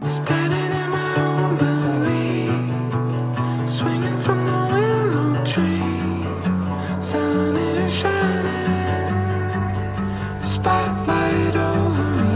Standing in my own belief, swinging from the willow tree. Sun is shining, spotlight over me.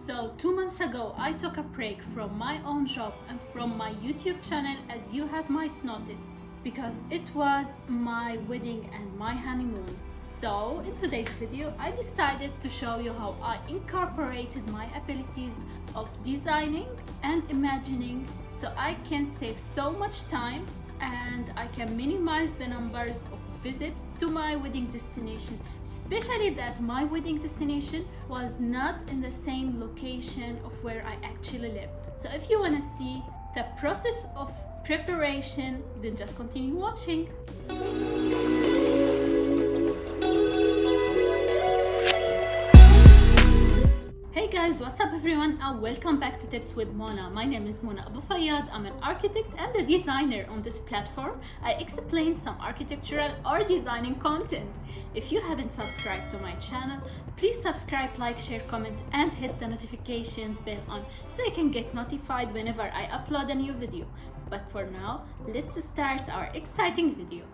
So 2 months ago, I took a break from my own job and from my YouTube channel, as you have might noticed, because it was my wedding and my honeymoon. So in today's video, I decided to show you how I incorporated my abilities of designing and imagining so I can save so much time and I can minimize the numbers of visits to my wedding destination, especially that my wedding destination was not in the same location of where I actually live. So if you want to see the process of preparation, then just continue watching. Hey guys, what's up everyone, and welcome back to Tips with Mona. My name is Mona Abou Fayad. I'm an architect and a designer. On this platform, I explain some architectural or designing content. If you haven't subscribed to my channel, please subscribe, like, share, comment, and hit the notifications bell on so you can get notified whenever I upload a new video. But for now, let's start our exciting video.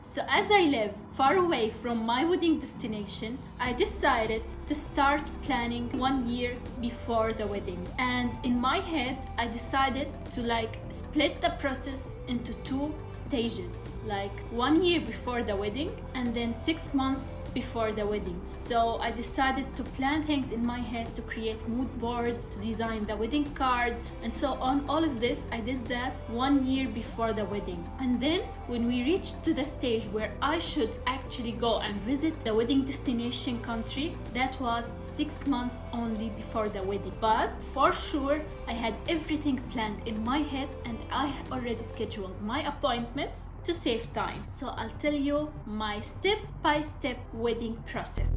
So as I live far away from my wedding destination, I decided to start planning 1 year before the wedding. And in my head, I decided to split the process into 2 stages, like 1 year before the wedding and then 6 months before the wedding. So I decided to plan things in my head, to create mood boards, to design the wedding card, and so on. All of this, I did that 1 year before the wedding. And then when we reached to the stage where I should actually go and visit the wedding destination country, that was 6 months only before the wedding. But for sure, I had everything planned in my head and I already scheduled my appointments to save time. So I'll tell you my step-by-step wedding process.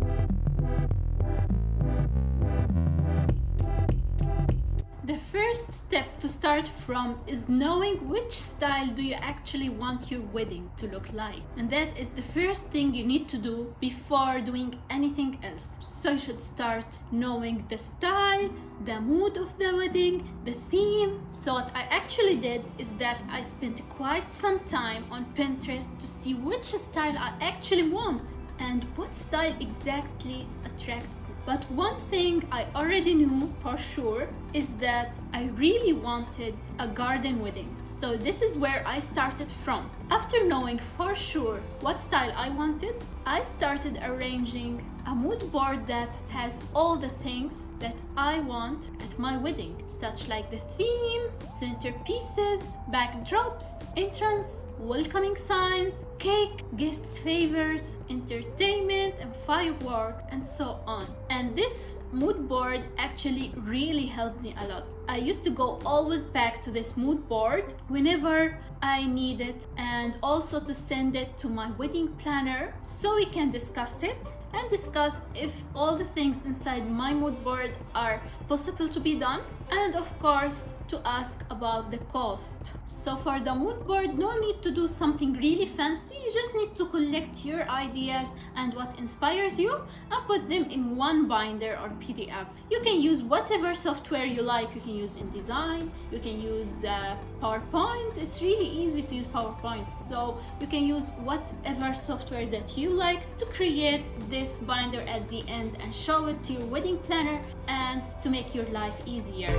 The first step to start from is knowing which style do you actually want your wedding to look like. And that is the first thing you need to do before doing anything else. So you should start knowing the style, the mood of the wedding, the theme. So what I actually did is that I spent quite some time on Pinterest to see which style I actually want and what style exactly attracts me. But one thing I already knew for sure is that I really wanted a garden wedding. So this is where I started from. After knowing for sure what style I wanted, I started arranging a mood board that has all the things that I want at my wedding, such like the theme, centerpieces, backdrops, entrance, welcoming signs, cake, guests' favors, entertainment and fireworks, and so on. And this mood board actually really helped me a lot. I used to go always back to this mood board whenever I need it, and also to send it to my wedding planner so we can discuss it and discuss if all the things inside my mood board are possible to be done, and of course to ask about the cost. So for the mood board, no need to do something really fancy. You just need to collect your ideas and what inspires you and put them in one binder or PDF. You can use whatever software you like. You can use InDesign, you can use PowerPoint. It's really easy to use PowerPoint, so you can use whatever software that you like to create this binder at the end and show it to your wedding planner and to make your life easier.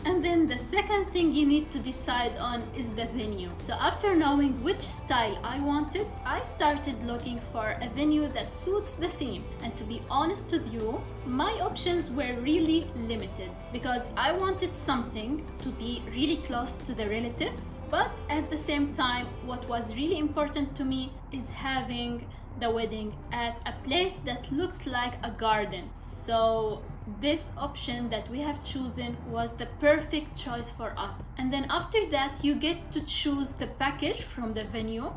And then the second thing you need to decide on is the venue. So after knowing which style I wanted, I started looking for a venue that suits the theme. And to be honest with you, my options were really limited because I wanted something to be really close to the relatives, but at the same time, what was really important to me is having the wedding at a place that looks like a garden. So this option that we have chosen was the perfect choice for us. And then after that, you get to choose the package from the venue.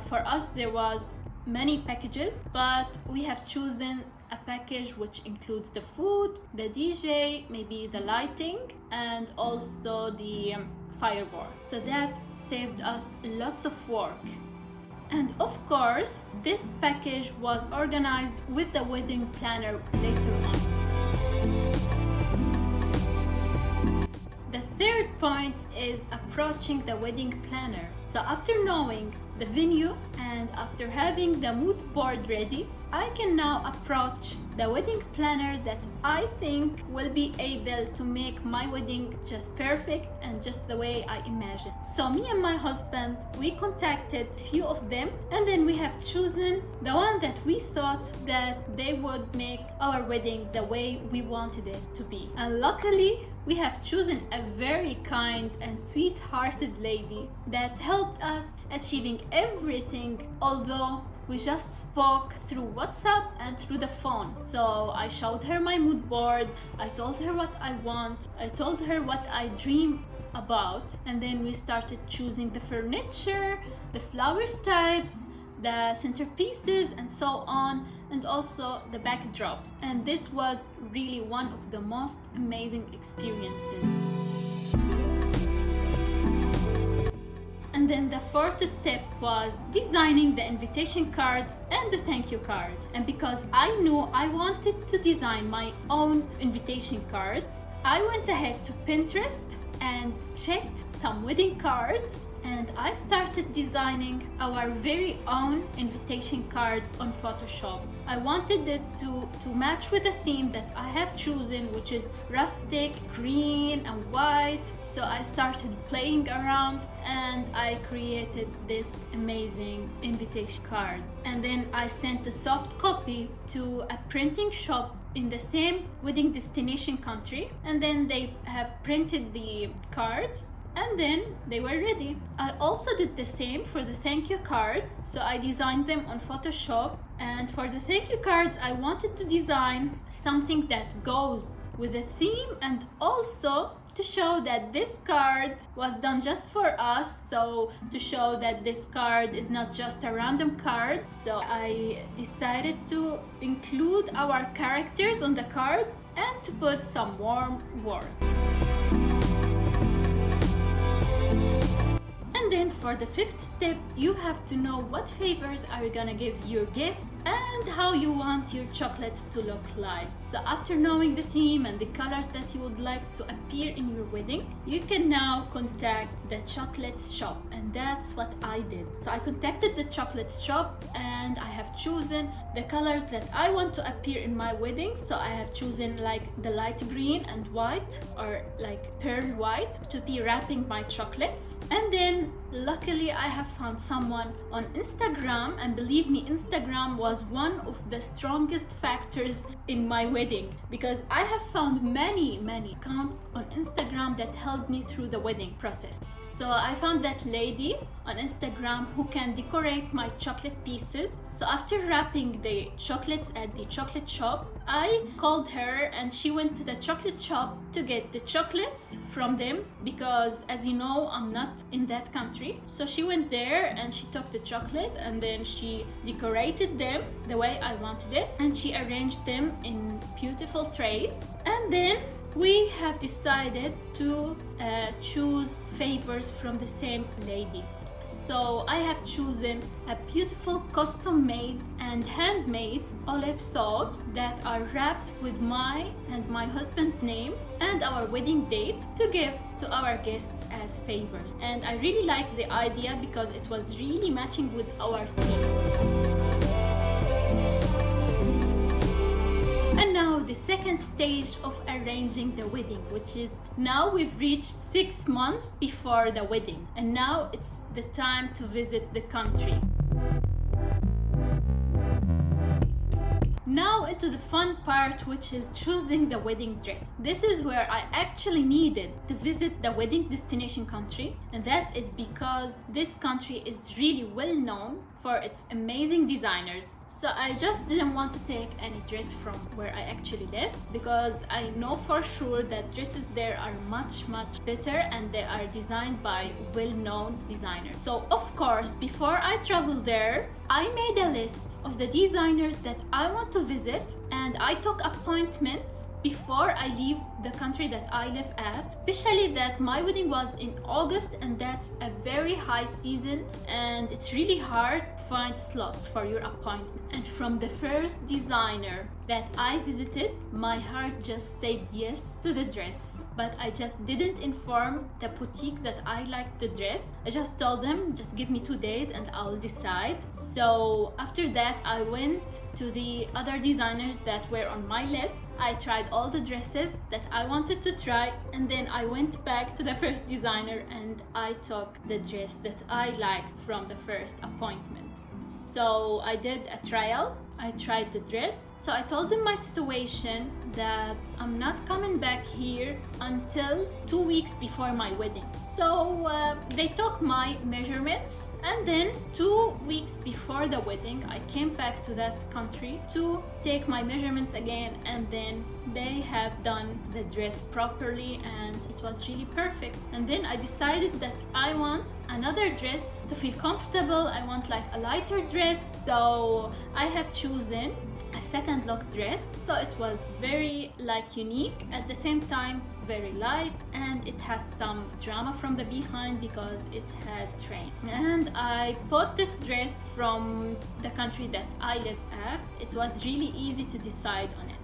For us, there was many packages, but we have chosen a package which includes the food, the DJ, maybe the lighting, and also the fireboard. So that saved us lots of work. And of course, this package was organized with the wedding planner later on. The third point is approaching the wedding planner. So after knowing the venue and after having the mood board ready, I can now approach the wedding planner that I think will be able to make my wedding just perfect and just the way I imagine. So me and my husband, we contacted few of them, and then we have chosen the one that we thought that they would make our wedding the way we wanted it to be. And luckily, we have chosen a very kind and sweet-hearted lady that helped us achieving everything, although we just spoke through WhatsApp and through the phone. So I showed her my mood board, I told her what I want, I told her what I dream about, and then we started choosing the furniture, the flowers types, the centerpieces, and so on, and also the backdrops. And this was really one of the most amazing experiences. And then the fourth step was designing the invitation cards and the thank you card. And because I knew I wanted to design my own invitation cards, I went ahead to Pinterest and checked some wedding cards, and I started designing our very own invitation cards on Photoshop. I wanted it to match with the theme that I have chosen, which is rustic, green and white. So I started playing around and I created this amazing invitation card. And then I sent a soft copy to a printing shop in the same wedding destination country, and then they have printed the cards and then they were ready. I also did the same for the thank you cards. So I designed them on Photoshop, and for the thank you cards I wanted to design something that goes with the theme and also to show that this card was done just for us, so to show that this card is not just a random card. So I decided to include our characters on the card and to put some warm words. And then for the fifth step, you have to know what favors are you gonna give your guests and how you want your chocolates to look like. So after knowing the theme and the colors that you would like to appear in your wedding, you can now contact the chocolate shop, and that's what I did. So I contacted the chocolate shop and I have chosen the colors that I want to appear in my wedding. So I have chosen like the light green and white, or like pearl white, to be wrapping my chocolates. And then luckily I have found someone on Instagram, and believe me, Instagram was one of the strongest factors in my wedding, because I have found many accounts on Instagram that helped me through the wedding process. So I found that lady on Instagram who can decorate my chocolate pieces. So after wrapping the chocolates at the chocolate shop, I called her and she went to the chocolate shop to get the chocolates from them, because as you know, I'm not in that country. So she went there and she took the chocolate and then she decorated them the way I wanted it, and she arranged them in beautiful trays. And then we have decided to choose favors from the same lady. So I have chosen a beautiful custom-made and handmade olive soaps that are wrapped with my and my husband's name and our wedding date to give to our guests as favors. And I really liked the idea because it was really matching with our theme. And now the second stage of arranging the wedding, which is now we've reached 6 months before the wedding, and now it's the time to visit the country. Now into the fun part, which is choosing the wedding dress. This is where I actually needed to visit the wedding destination country, and that is because this country is really well known for its amazing designers. So I just didn't want to take any dress from where I actually live, because I know for sure that dresses there are much better and they are designed by well-known designers. So of course, before I travel there, I made a list of the designers that I want to visit, and I took appointments before I leave the country that I live at, especially that my wedding was in August, and that's a very high season and it's really hard to find slots for your appointment. And from the first designer that I visited, my heart just said yes to the dress. But I just didn't inform the boutique that I liked the dress. I just told them, just give me 2 days and I'll decide. So after that, I went to the other designers that were on my list. I tried all the dresses that I wanted to try, and then I went back to the first designer and I took the dress that I liked from the first appointment. So I did a trial. I tried the dress. So I told them my situation, that I'm not coming back here until 2 weeks before my wedding. So they took my measurements, and then 2 weeks before the wedding, I came back to that country to take my measurements again, and then they have done the dress properly and it was really perfect. And then I decided that I want another dress to feel comfortable. I want like a lighter dress. So I have chosen a second look dress. So it was very like unique, at the same time very light, and it has some drama from the behind because it has train. And I bought this dress from the country that I live at. It was really easy to decide on it.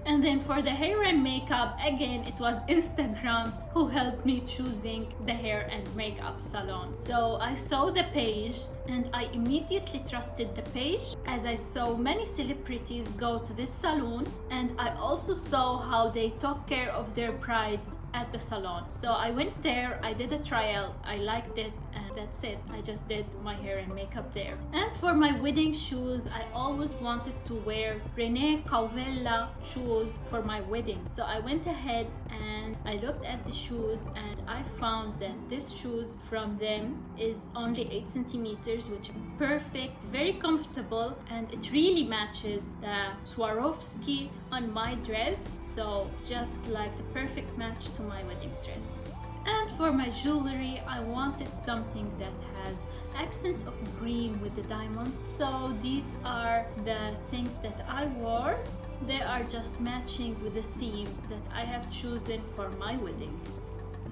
And then for the hair and makeup, again, it was Instagram who helped me choosing the hair and makeup salon. So I saw the page and I immediately trusted the page, as I saw many celebrities go to this salon, and I also saw how they took care of their brides at the salon. So I went there, I did a trial, I liked it, and that's it. I just did my hair and makeup there. And for my wedding shoes, I always wanted to wear René Cauvella shoes for my wedding. So I went ahead and I looked at the shoes, and I found that this shoes from them is only 8 centimeters, which is perfect, very comfortable, and it really matches the Swarovski on my dress. So just like the perfect match to my wedding dress. And for my jewelry, I wanted something that has accents of green with the diamonds. So these are the things that I wore. They are just matching with the theme that I have chosen for my wedding.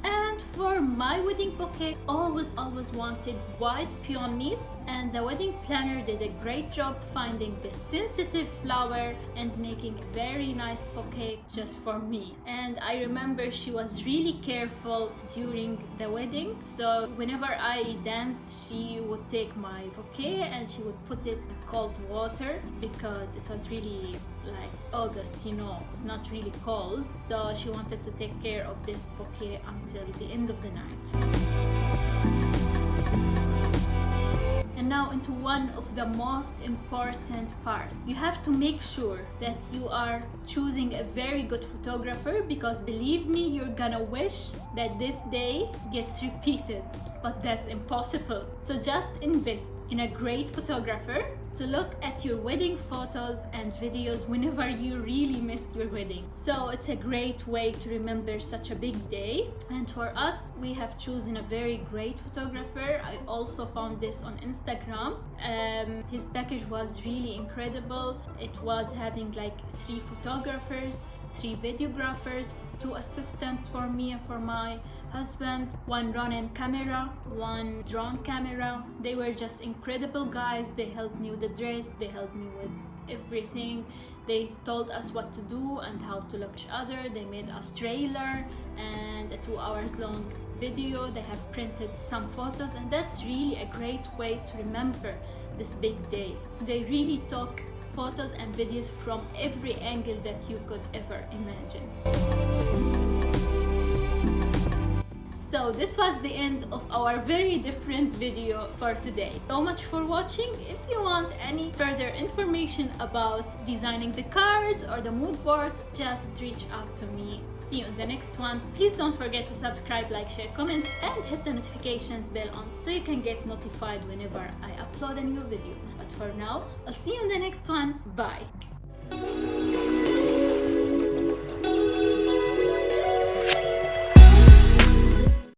And for my wedding bouquet, always wanted white peonies, and the wedding planner did a great job finding the sensitive flower and making a very nice bouquet just for me. And I remember she was really careful during the wedding, so whenever I danced, she would take my bouquet and she would put it in cold water, because it was really like August, you know, it's not really cold, so she wanted to take care of this bouquet until the end of the night. now into one of the most important parts. You have to make sure that you are choosing a very good photographer, because believe me, you're gonna wish that this day gets repeated, but that's impossible. So just invest in a great photographer to look at your wedding photos and videos whenever you really miss your wedding. So it's a great way to remember such a big day. And for us, we have chosen a very great photographer. I also found this on Instagram. His package was really incredible. It was having like 3 photographers, 3 videographers, 2 assistants for me and for my husband, 1 Ronin camera, 1 drone camera. They were just incredible guys. They helped me with the dress, they helped me with everything. They told us what to do and how to look at each other. They made us trailer and a 2 hours long video. They have printed some photos, and that's really a great way to remember this big day. They really took photos and videos from every angle that you could ever imagine. So this was the end of our very different video for today. So much for watching. If you want any further information about designing the cards or the mood board, just reach out to me. See you in the next one. Please don't forget to subscribe, like, share, comment, and hit the notifications bell on so you can get notified whenever I upload a new video. But for now, I'll see you in the next one. Bye.